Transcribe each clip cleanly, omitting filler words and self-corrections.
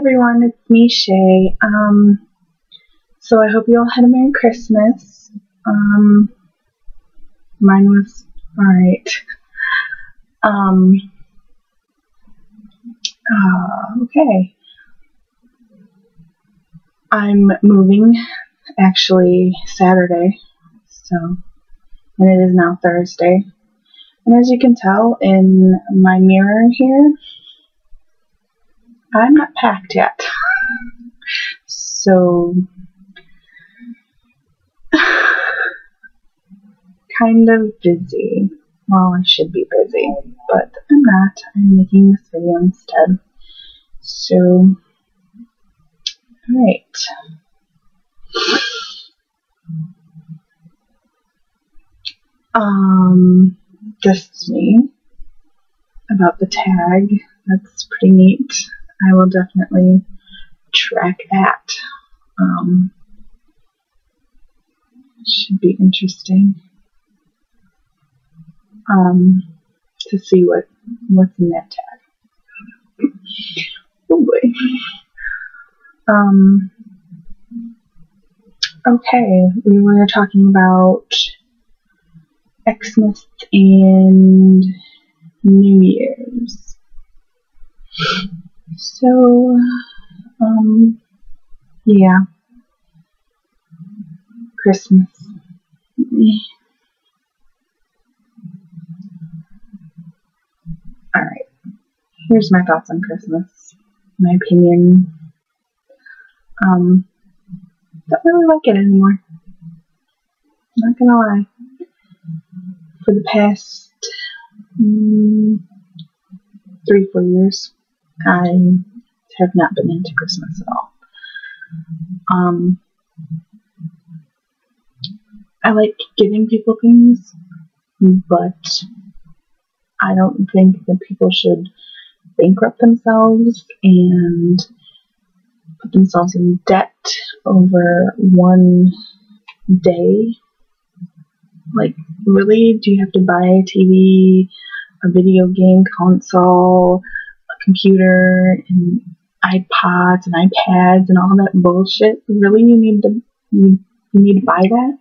everyone, it's me, Shay. So I hope you all had a Merry Christmas. Mine was alright. Okay. I'm moving, actually, Saturday, and it is now Thursday. And as you can tell in my mirror here, I'm not packed yet. So, kind of busy. Well, I should be busy, but I'm not. I'm making this video instead. So, alright. Just me about the tag. That's pretty neat. I will definitely track that. Should be interesting to see what's in that tag. Oh boy. Okay, we were talking about Xmas and New Year's. So, yeah. Christmas. Alright. Here's my thoughts on Christmas. My opinion. Don't really like it anymore. Not gonna lie. For the past 3-4 years, I have not been into Christmas at all. I like giving people things, but I don't think that people should bankrupt themselves and put themselves in debt over one day. Like, really? Do you have to buy a TV, a video game console, a computer, and iPods and iPads and all that bullshit? Really? You need to buy that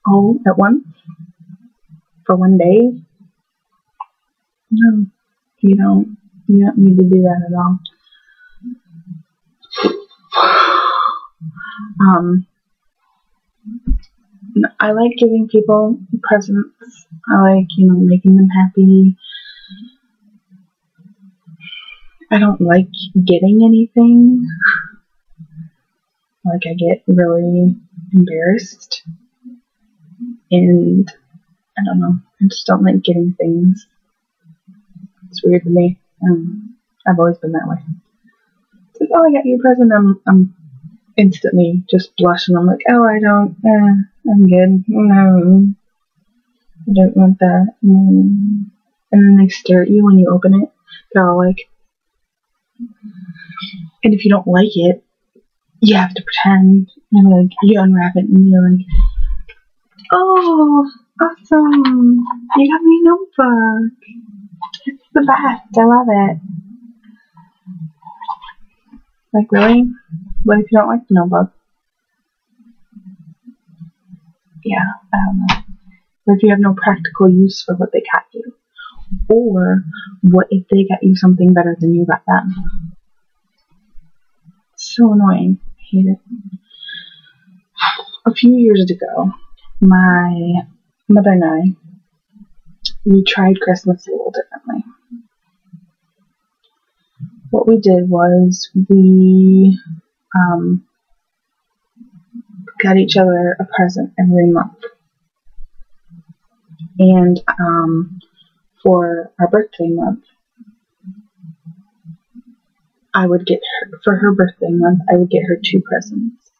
all at once? For one day? No, you don't need to do that at all. I like giving people presents. I like, making them happy. I don't like getting anything. Like, I get really embarrassed. And I don't know. I just don't like getting things. It's weird to me. I've always been that way. It's like, oh, I got you a present. I'm instantly just blushing. I'm like, oh, I'm good. No, I don't want that. And then they stare at you when you open it. They're all like, and if you don't like it, you have to pretend. And like, you unwrap it and you're like, oh, awesome. You got me a notebook. It's the best. I love it. Like, really? What if you don't like the notebook? Yeah, I don't know. What if you have no practical use for what they got you? Or what if they got you something better than you got them? It's so annoying. I hate it. A few years ago, my mother and I, we tried Christmas a little differently. What we did was we got each other a present every month. And for our birthday month, I would get her, for her birthday month, I would get her 2 presents.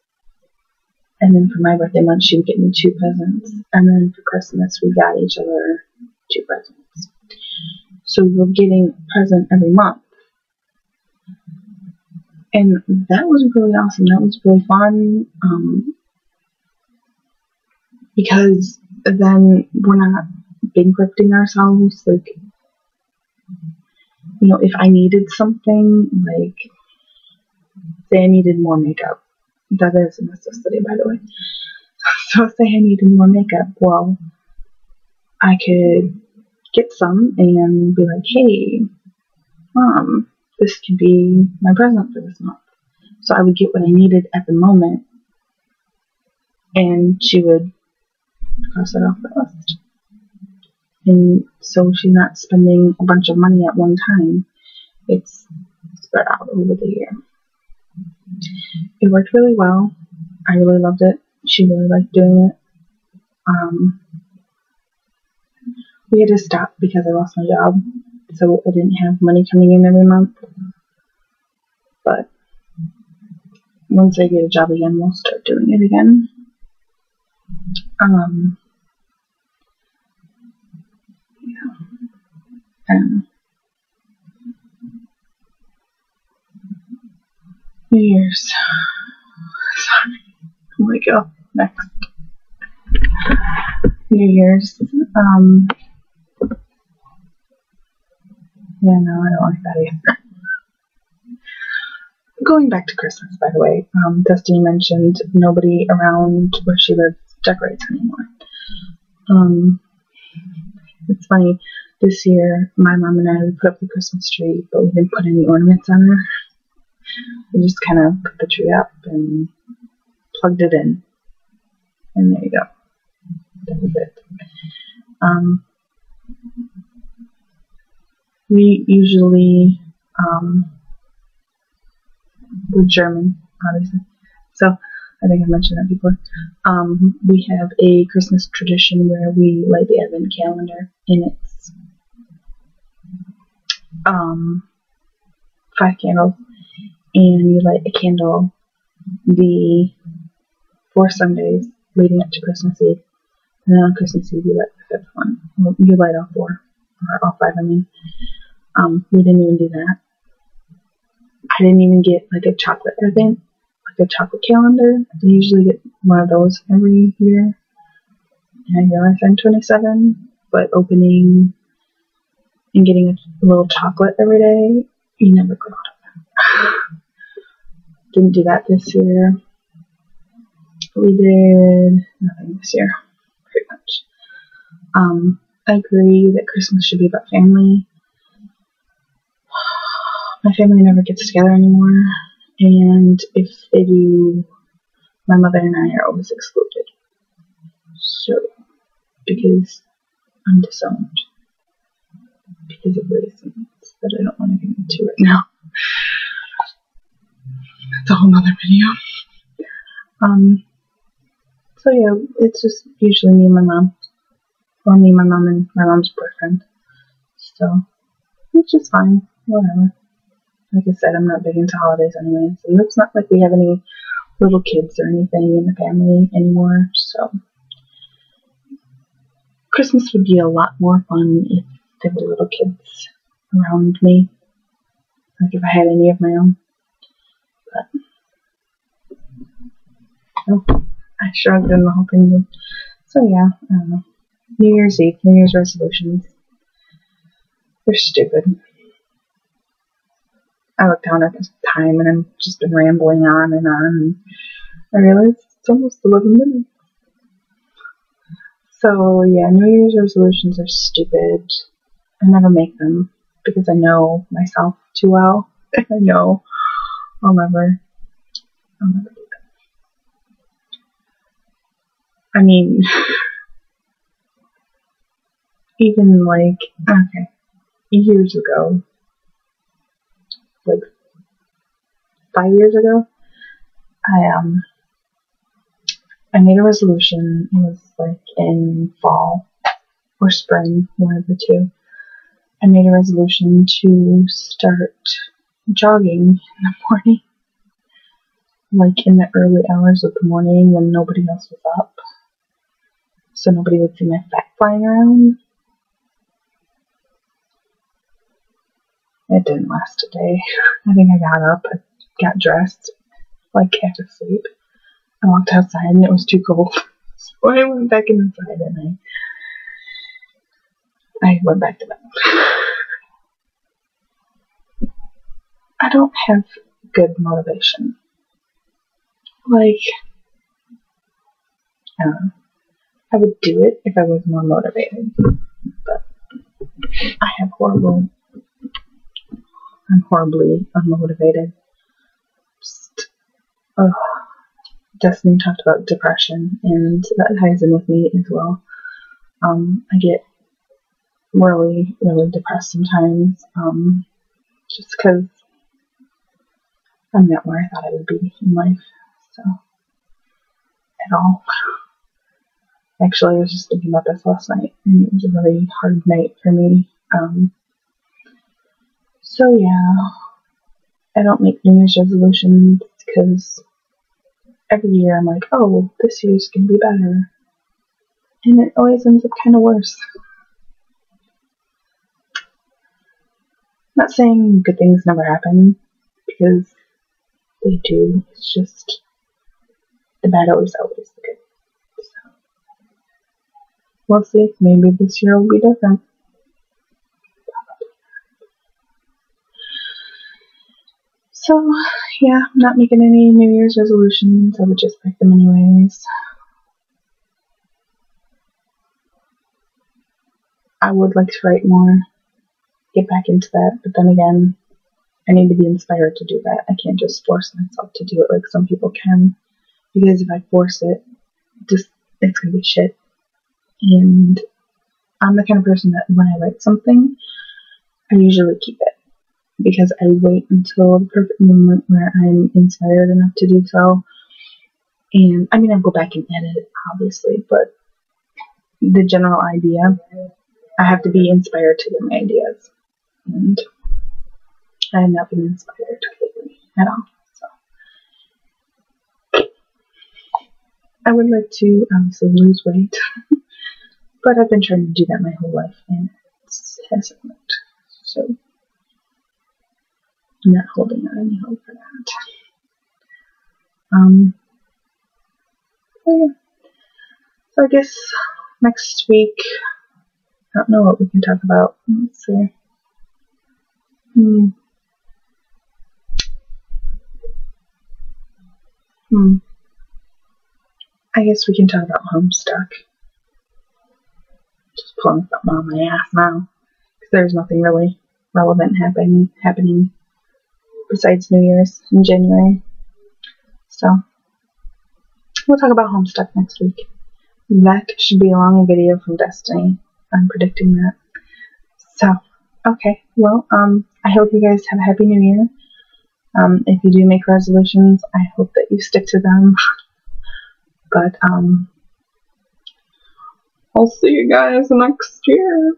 And then for my birthday month, she would get me 2 presents. And then for Christmas, we got each other 2 presents. So we were getting a present every month. And that was really awesome. That was really fun. Because then we're not bankrupting ourselves. Like, if I needed something, like, say I needed more makeup. That is a necessity, by the way. So say I needed more makeup. Well, I could get some and be like, hey, Mom, this could be my present for this month. So I would get what I needed at the moment, and she would cross it off the list. And so she's not spending a bunch of money at one time. It's spread out over the year. It worked really well. I really loved it. She really liked doing it. We had to stop because I lost my job, so I didn't have money coming in every month. But once I get a job again, we'll start doing it again. Yeah. I don't know. New Year's. Sorry. Oh my God. Next. New Year's. Yeah, no, I don't like that either. Going back to Christmas, by the way, Destiny mentioned nobody around where she lives decorates anymore. It's funny, this year my mom and I put up the Christmas tree, but we didn't put any ornaments on her. We just kind of put the tree up and plugged it in, and there you go. That was it. We usually, we're German, obviously, so I think I mentioned that before. We have a Christmas tradition where we light the Advent calendar, and it's 5 candles, and you light a candle the 4 Sundays leading up to Christmas Eve, and then on Christmas Eve you light the 5th one. Well, you light all 4, or all 5, I mean. We didn't even do that. I didn't even get like a chocolate Advent, like a chocolate calendar. I usually get one of those every year. And I realize I'm 27, but opening and getting a little chocolate every day, you never grow out of that. Didn't do that this year. We did nothing this year, pretty much. I agree that Christmas should be about family. My family never gets together anymore, and if they do, my mother and I are always excluded. So, because I'm disowned. Because of reasons that I don't want to get into right now. That's a whole nother video. So yeah, it's just usually me and my mom. Or me, my mom, and my mom's boyfriend. So, it's just fine. Whatever. Like I said, I'm not big into holidays anyways, and it's not like we have any little kids or anything in the family anymore, so Christmas would be a lot more fun if there were little kids around me, like if I had any of my own, but oh, I shrugged and the whole thing. So yeah, I don't know. New Year's Eve, New Year's resolutions, they're stupid. I look down at the time and I've just been rambling on, and I realized it's almost 11 minutes. So yeah, New Year's resolutions are stupid. I never make them because I know myself too well. I know I'll never do that. I mean, even like, okay, years ago, like 5 years ago, I made a resolution. It was like in fall or spring, one of the two. I made a resolution to start jogging in the morning, like in the early hours of the morning when nobody else was up, so nobody would see my fat flying around. It didn't last a day. I think I got up, I got dressed, like half asleep. I walked outside and it was too cold. So I went back inside and I went back to bed. I don't have good motivation. like, I don't know. I would do it if I was more motivated, but I'm horribly unmotivated. Just, Destiny talked about depression, and that ties in with me as well. I get really, really depressed sometimes, just because I'm not where I thought I would be in life, so, at all. Actually, I was just thinking about this last night, and it was a really hard night for me. So yeah, I don't make New Year's resolutions because every year I'm like, oh, this year's gonna be better. And it always ends up kind of worse. Not saying good things never happen, because they do. It's just the bad always outweighs the good. So, we'll see. Maybe this year will be different. So, yeah, I'm not making any New Year's resolutions. I would just break them anyways. I would like to write more, get back into that, but then again, I need to be inspired to do that. I can't just force myself to do it like some people can, because if I force it, it's gonna be shit. And I'm the kind of person that when I write something, I usually keep it, because I wait until the perfect moment where I'm inspired enough to do so. And I mean, I'll go back and edit it, obviously, but the general idea, I have to be inspired to get my ideas. And I have not been inspired lately at all. So I would like to obviously lose weight, but I've been trying to do that my whole life, and it hasn't worked. So I'm not holding out any hope for that. So yeah. So I guess next week, I don't know what we can talk about. Let's see. I guess we can talk about Homestuck. Just pulling something on my ass now, because there's nothing really relevant happening besides New Year's in January. So we'll talk about Homestuck next week. That should be a long video from Destiny. I'm predicting that. So, okay. Well, I hope you guys have a happy New Year. If you do make resolutions, I hope that you stick to them. But, I'll see you guys next year.